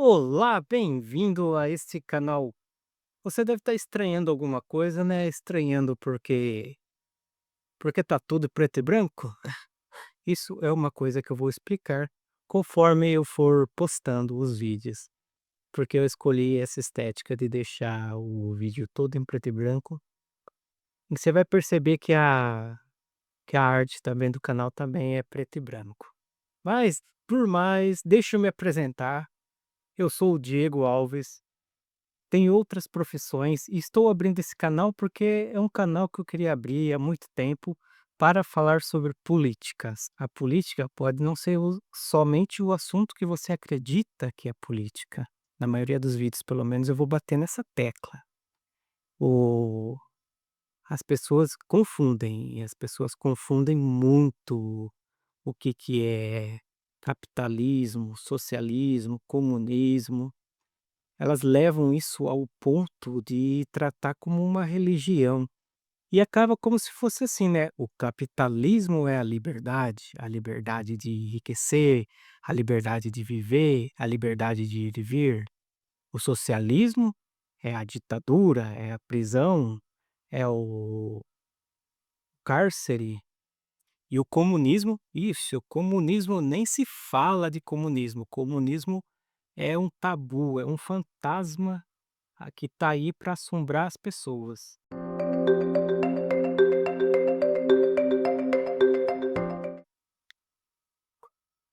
Olá, bem-vindo a este canal. Você deve estar estranhando alguma coisa, né? Estranhando porque tá tudo preto e branco? Isso é uma coisa que eu vou explicar conforme eu for postando os vídeos, porque eu escolhi essa estética de deixar o vídeo todo em preto e branco. E você vai perceber que a arte também do canal também é preto e branco. Mas, por mais, deixa eu me apresentar. Eu sou o Diego Alves. Tenho outras profissões e estou abrindo esse canal porque é um canal que eu queria abrir há muito tempo para falar sobre políticas. A política pode não ser somente o assunto que você acredita que é política. Na maioria dos vídeos, pelo menos, eu vou bater nessa tecla. O... As pessoas confundem, e as pessoas confundem muito o que é capitalismo, socialismo, comunismo. Elas levam isso ao ponto de tratar como uma religião. E acaba como se fosse assim, né, o capitalismo é a liberdade de enriquecer, a liberdade de viver, a liberdade de ir e vir. O socialismo é a ditadura, é a prisão, é o cárcere. E o comunismo, isso, o comunismo nem se fala de comunismo. O comunismo é um tabu, é um fantasma que tá aí para assombrar as pessoas.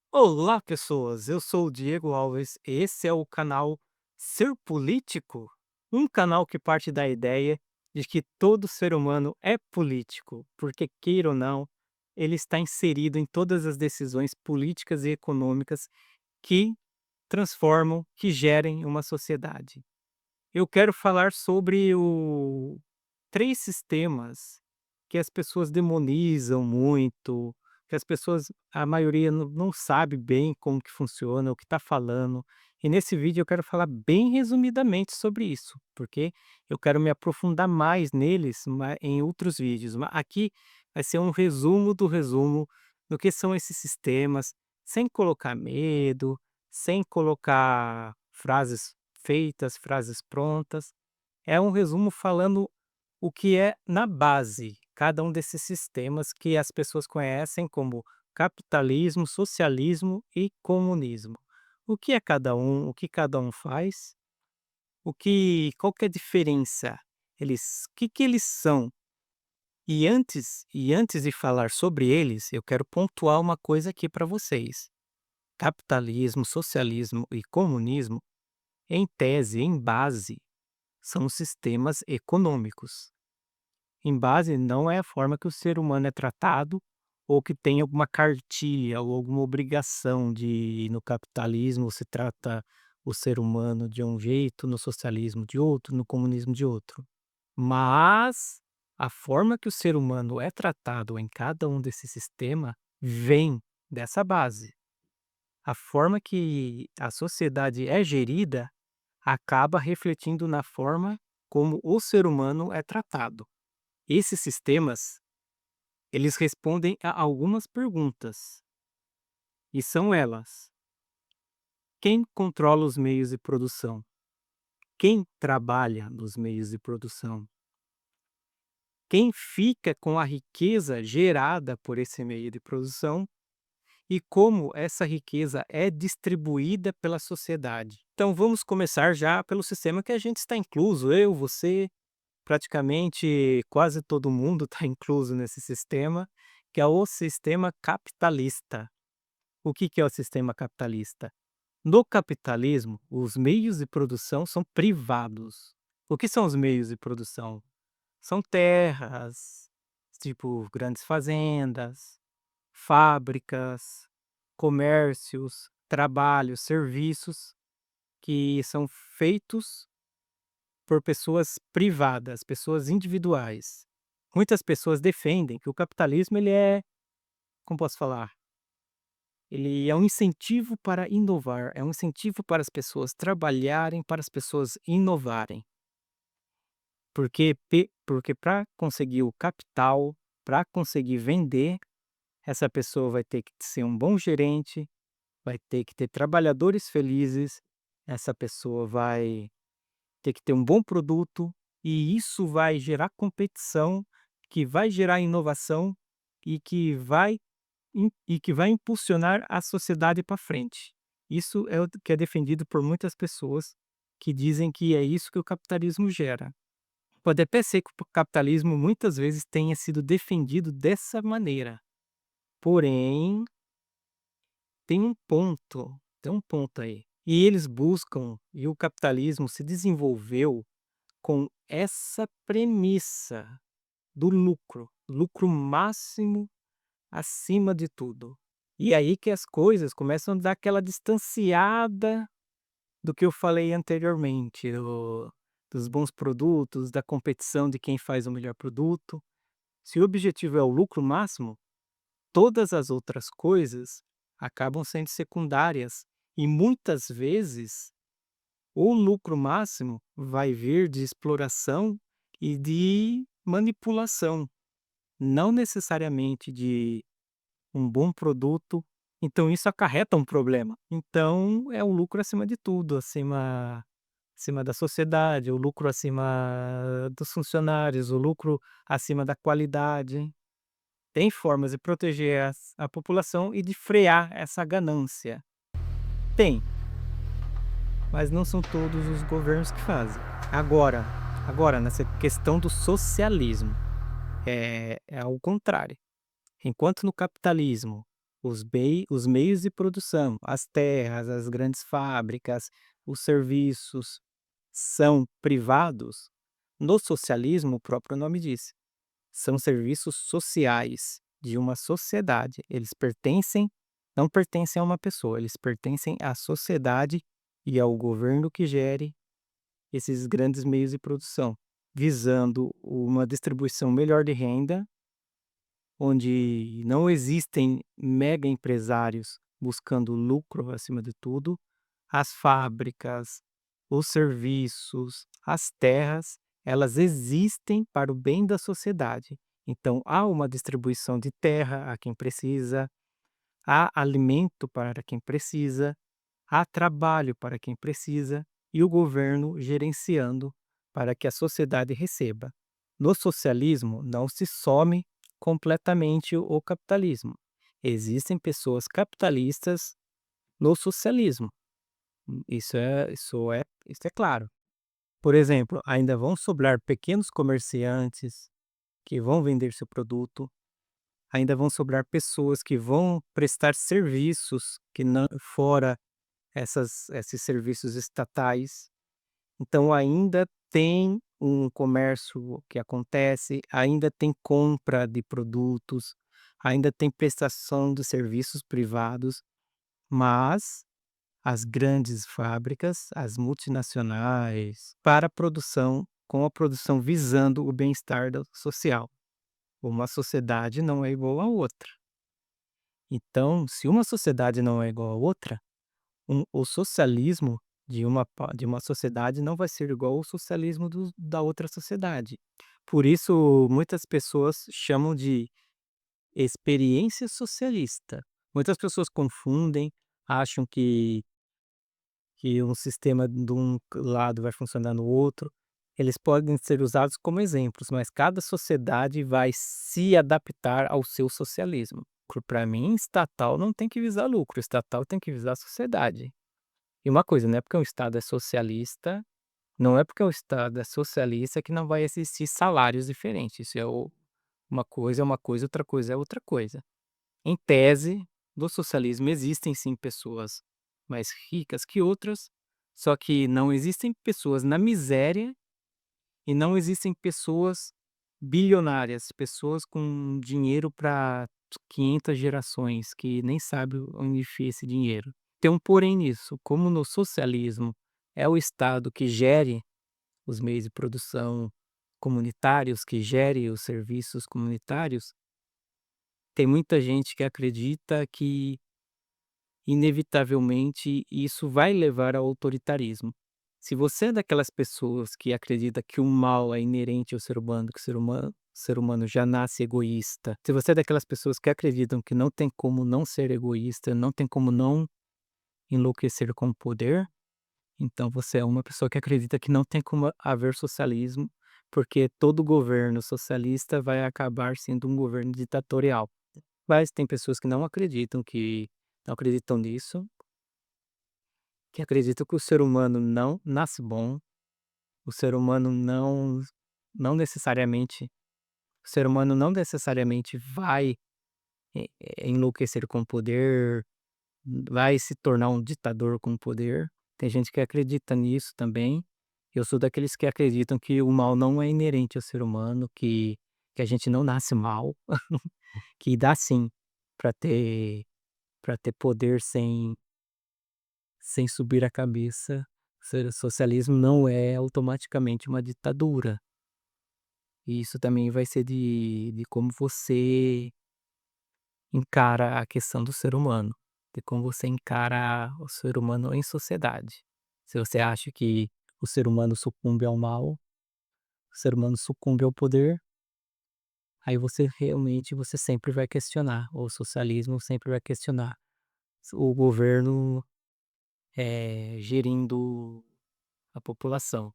Olá, pessoas! Eu sou o Diego Alves. Esse é o canal Ser Político, um canal que parte da ideia de que todo ser humano é político, porque queira ou não, ele está inserido em todas as decisões políticas e econômicas que transformam, que gerem uma sociedade. Eu quero falar sobre o 3 sistemas que as pessoas demonizam muito, que as pessoas a maioria não sabe bem como que funciona, o que está falando. E nesse vídeo eu quero falar bem resumidamente sobre isso, porque eu quero me aprofundar mais neles em outros vídeos. Aqui vai ser um resumo do resumo do que são esses sistemas, sem colocar medo, sem colocar frases feitas, frases prontas. É um resumo falando o que é na base, cada um desses sistemas que as pessoas conhecem como capitalismo, socialismo e comunismo. O que é cada um, o que cada um faz, qual que é a diferença, que eles são. E antes de falar sobre eles, eu quero pontuar uma coisa aqui para vocês. Capitalismo, socialismo e comunismo, em tese, em base, são sistemas econômicos. Em base, não é a forma que o ser humano é tratado ou que tem alguma cartilha ou alguma obrigação de no capitalismo se trata o ser humano de um jeito, no socialismo de outro, no comunismo de outro. Mas a forma que o ser humano é tratado em cada um desses sistemas vem dessa base. A forma que a sociedade é gerida acaba refletindo na forma como o ser humano é tratado. Esses sistemas, eles respondem a algumas perguntas, e são elas: quem controla os meios de produção? Quem trabalha nos meios de produção? Quem fica com a riqueza gerada por esse meio de produção? E como essa riqueza é distribuída pela sociedade? Então vamos começar já pelo sistema que a gente está incluso, eu, você, praticamente quase todo mundo está incluso nesse sistema, que é o sistema capitalista. O que é o sistema capitalista? No capitalismo, os meios de produção são privados. O que são os meios de produção? São terras, tipo grandes fazendas, fábricas, comércios, trabalhos, serviços que são feitos por pessoas privadas, pessoas individuais. Muitas pessoas defendem que o capitalismo ele é, como posso falar, ele é um incentivo para inovar, é um incentivo para as pessoas trabalharem, para as pessoas inovarem. Porque para conseguir o capital, para conseguir vender, essa pessoa vai ter que ser um bom gerente, vai ter que ter trabalhadores felizes, essa pessoa vai ter que ter um bom produto, e isso vai gerar competição, que vai gerar inovação e que vai impulsionar a sociedade para frente. Isso é o que é defendido por muitas pessoas que dizem que é isso que o capitalismo gera. Pode até ser que o capitalismo muitas vezes tenha sido defendido dessa maneira, porém tem um ponto aí. E eles buscam e o capitalismo se desenvolveu com essa premissa do lucro, lucro máximo acima de tudo. E aí que as coisas começam a dar aquela distanciada do que eu falei anteriormente, dos bons produtos, da competição de quem faz o melhor produto. Se o objetivo é o lucro máximo, todas as outras coisas acabam sendo secundárias e muitas vezes o lucro máximo vai vir de exploração e de manipulação, não necessariamente de um bom produto. Então isso acarreta um problema. Então é o lucro acima de tudo, acima da sociedade, o lucro acima dos funcionários, o lucro acima da qualidade. Tem formas de proteger a população e de frear essa ganância. Tem, mas não são todos os governos que fazem. Agora nessa questão do socialismo, é ao contrário. Enquanto no capitalismo os meios de produção, as terras, as grandes fábricas, os serviços são privados, no socialismo, o próprio nome diz, são serviços sociais de uma sociedade. Eles não pertencem a uma pessoa, eles pertencem à sociedade e ao governo que gere esses grandes meios de produção, visando uma distribuição melhor de renda, onde não existem mega empresários buscando lucro acima de tudo. As fábricas, os serviços, as terras, elas existem para o bem da sociedade. Então, há uma distribuição de terra a quem precisa, há alimento para quem precisa, há trabalho para quem precisa e o governo gerenciando para que a sociedade receba. No socialismo, não se some completamente o capitalismo. Existem pessoas capitalistas no socialismo. Isso é claro. Por exemplo, ainda vão sobrar pequenos comerciantes que vão vender seu produto, ainda vão sobrar pessoas que vão prestar serviços que não fora esses serviços estatais. Então ainda tem um comércio que acontece, ainda tem compra de produtos, ainda tem prestação de serviços privados, mas as grandes fábricas, as multinacionais, para a produção, com a produção visando o bem-estar social. Uma sociedade não é igual a outra. Então, se uma sociedade não é igual a outra, o socialismo de uma sociedade não vai ser igual ao socialismo da outra sociedade. Por isso, muitas pessoas chamam de experiência socialista. Muitas pessoas confundem, acham que um sistema de um lado vai funcionar no outro. Eles podem ser usados como exemplos, mas cada sociedade vai se adaptar ao seu socialismo. Para mim, estatal não tem que visar lucro, estatal tem que visar a sociedade. E uma coisa, não é porque o Estado é socialista, não é porque o Estado é socialista que não vai existir salários diferentes. Isso é uma coisa, outra coisa é outra coisa. Em tese, no socialismo existem sim pessoas mais ricas que outras, só que não existem pessoas na miséria e não existem pessoas bilionárias, pessoas com dinheiro para 500 gerações que nem sabe onde enfia esse dinheiro. Tem um porém nisso, como no socialismo é o Estado que gere os meios de produção comunitários, que gere os serviços comunitários, tem muita gente que acredita que inevitavelmente isso vai levar ao autoritarismo. Se você é daquelas pessoas que acredita que o mal é inerente ao ser humano, que o ser humano já nasce egoísta, se você é daquelas pessoas que acreditam que não tem como não ser egoísta, não tem como não enlouquecer com o poder, Então você é uma pessoa que acredita que não tem como haver socialismo, porque todo governo socialista vai acabar sendo um governo ditatorial. Mas tem pessoas que não acreditam nisso, que acreditam que o ser humano não nasce bom, o ser humano não necessariamente o ser humano não necessariamente vai enlouquecer com o poder, vai se tornar um ditador com o poder. Tem gente que acredita nisso também. Eu sou daqueles que acreditam que o mal não é inerente ao ser humano, que a gente não nasce mal, que dá sim para ter poder sem subir a cabeça. Ser socialismo não é automaticamente uma ditadura. E isso também vai ser de como você encara a questão do ser humano, de como você encara o ser humano em sociedade. Se você acha que o ser humano sucumbe ao mal, o ser humano sucumbe ao poder, aí você sempre vai questionar, o socialismo sempre vai questionar o governo, gerindo a população.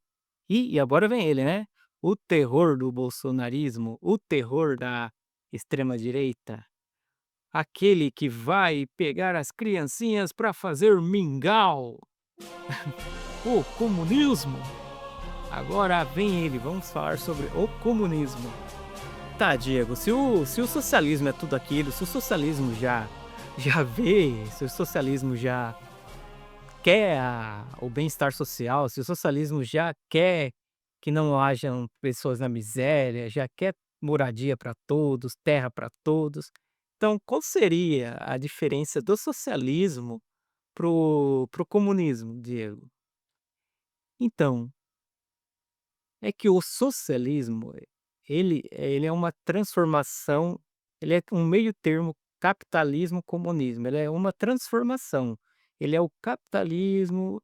E agora vem ele, né, o terror do bolsonarismo, o terror da extrema direita. Aquele que vai pegar as criancinhas para fazer mingau, o comunismo. Agora vem ele, vamos falar sobre o comunismo. Tá, Diego, se o socialismo é tudo aquilo, se o socialismo se o socialismo já quer o bem-estar social, se o socialismo já quer que não hajam pessoas na miséria, já quer moradia para todos, terra para todos, então qual seria a diferença do socialismo pro comunismo, Diego? Então, é que o socialismo, ele é uma transformação, ele é um meio termo capitalismo-comunismo, ele é uma transformação, ele é o capitalismo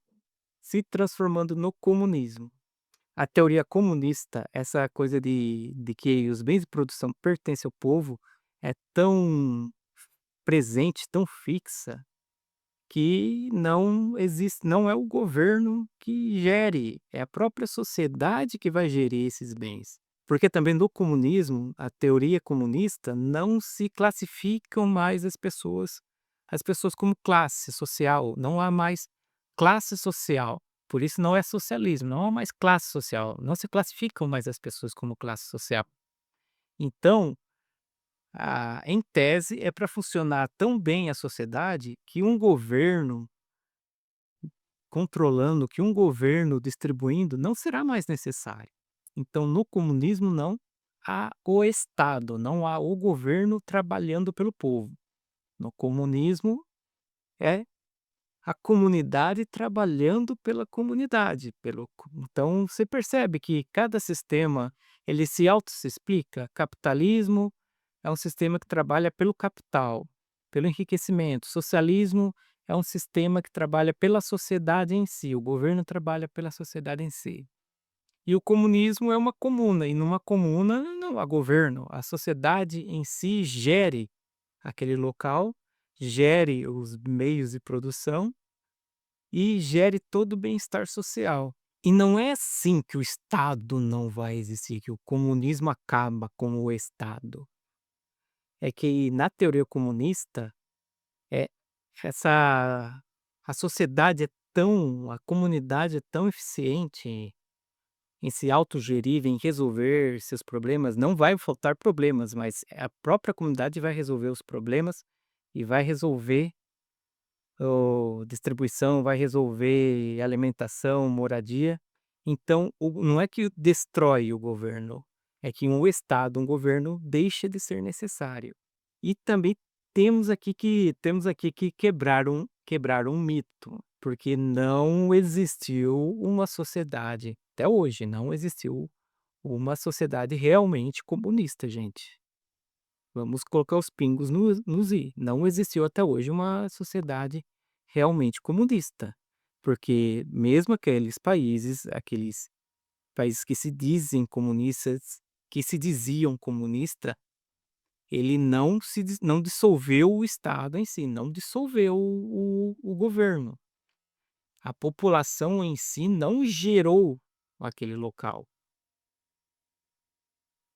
se transformando no comunismo. A teoria comunista, essa coisa de que os bens de produção pertencem ao povo, é tão presente, tão fixa, que não é o governo que gere, é a própria sociedade que vai gerir esses bens. Porque também no comunismo, a teoria comunista, não se classificam mais as pessoas como classe social, não há mais classe social. Por isso não é socialismo, não há mais classe social, não se classificam mais as pessoas como classe social. Então, em tese, é para funcionar tão bem a sociedade que um governo controlando, que um governo distribuindo não será mais necessário. Então, no comunismo não há o Estado, não há o governo trabalhando pelo povo. No comunismo é a comunidade trabalhando pela comunidade, então você percebe que cada sistema ele se explica. Capitalismo é um sistema que trabalha pelo capital, pelo enriquecimento. Socialismo é um sistema que trabalha pela sociedade em si, o governo trabalha pela sociedade em si. E o comunismo é uma comuna, e numa comuna não há governo, a sociedade em si gere aquele local, gere os meios de produção e gere todo o bem-estar social. E não é assim que o Estado não vai existir, que o comunismo acaba com o Estado. É que na teoria comunista, é essa a sociedade a comunidade é tão eficiente em se autogerir, em resolver seus problemas, não vai faltar problemas, mas a própria comunidade vai resolver os problemas e vai resolver distribuição, vai resolver alimentação, moradia. Então, não é que destrói o governo, é que um Estado, um governo deixa de ser necessário. E também temos aqui que quebrar um mito, porque não existiu uma sociedade, até hoje não existiu uma sociedade realmente comunista, gente. Vamos colocar os pingos nos i. Não existiu até hoje uma sociedade realmente comunista, porque mesmo aqueles países que se dizem comunistas, que se diziam comunista, ele não dissolveu o Estado em si, não dissolveu o governo. A população em si não gerou aquele local.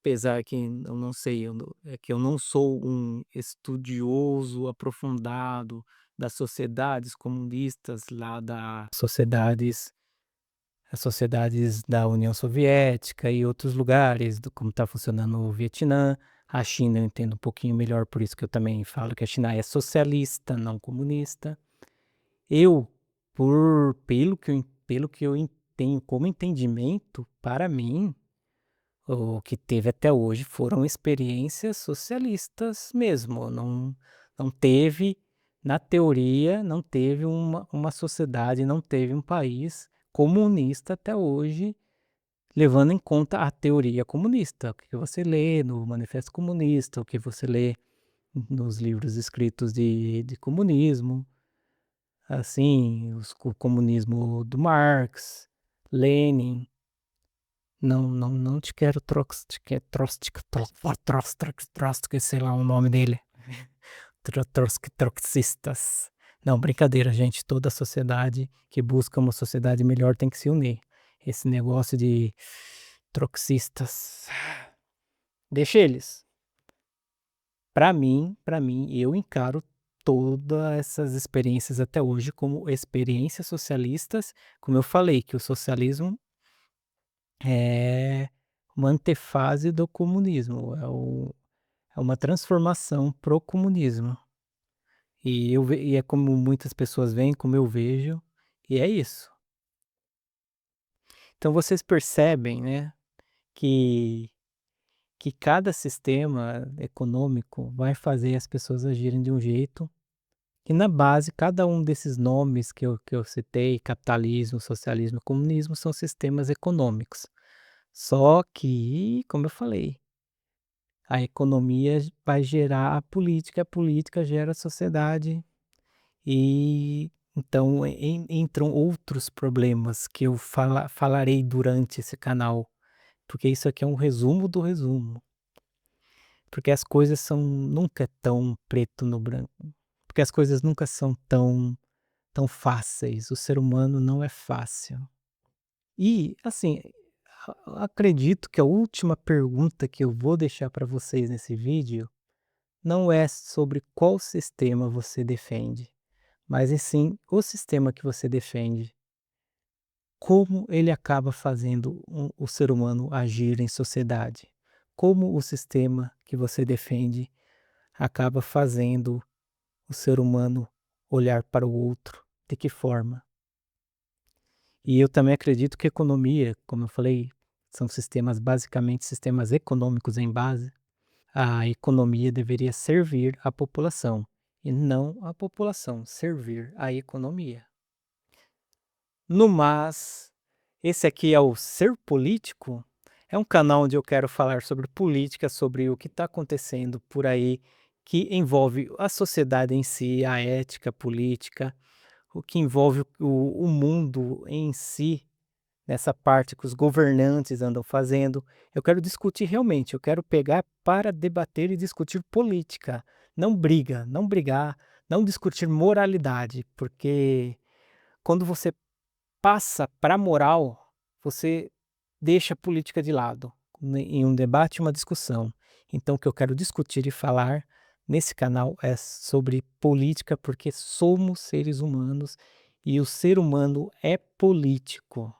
Apesar que eu não sei, é que eu não sou um estudioso aprofundado das sociedades comunistas lá da as sociedades da União Soviética e outros lugares, do como está funcionando o Vietnã. A China eu entendo um pouquinho melhor, por isso que eu também falo que a China é socialista, não comunista. Eu, pelo que eu tenho como entendimento, para mim, o que teve até hoje foram experiências socialistas mesmo, não teve, na teoria, não teve uma sociedade, não teve um país comunista até hoje, levando em conta a teoria comunista, o que você lê no Manifesto Comunista, o que você lê nos livros escritos de comunismo, assim, o comunismo do Marx, Lenin. Não te quero Trotsky, sei lá o nome dele. Trotskistas. Não, brincadeira, gente. Toda sociedade que busca uma sociedade melhor tem que se unir. Esse negócio de troxistas, deixa eles. Para mim, eu encaro todas essas experiências até hoje como experiências socialistas, como eu falei, que o socialismo é uma antefase do comunismo, é uma transformação pro comunismo. E é como muitas pessoas veem, como eu vejo, e é isso. Então vocês percebem, né, que que cada sistema econômico vai fazer as pessoas agirem de um jeito, e na base cada um desses nomes que eu citei, capitalismo, socialismo, comunismo, são sistemas econômicos. Só que, como eu falei, a economia vai gerar a política gera a sociedade, e então entram outros problemas que eu falarei durante esse canal, porque isso aqui é um resumo do resumo, porque as coisas são nunca é tão preto no branco, porque as coisas nunca são tão fáceis, o ser humano não é fácil. E, assim, acredito que a última pergunta que eu vou deixar para vocês nesse vídeo não é sobre qual sistema você defende, mas e sim o sistema que você defende. Como ele acaba fazendo o ser humano agir em sociedade? Como o sistema que você defende acaba fazendo o ser humano olhar para o outro? De que forma? E eu também acredito que economia, como eu falei, são sistemas, basicamente sistemas econômicos em base. A economia deveria servir à população e não a população servir à economia. No mais, esse aqui é o Ser Político. É um canal onde eu quero falar sobre política, sobre o que está acontecendo por aí, que envolve a sociedade em si, a ética política, o que envolve o mundo em si, nessa parte que os governantes andam fazendo. Eu quero discutir realmente, eu quero pegar para debater e discutir política, não briga, não brigar, não discutir moralidade, porque quando você passa para a moral, você deixa a política de lado, em um debate e uma discussão. Então o que eu quero discutir e falar nesse canal é sobre política, porque somos seres humanos e o ser humano é político.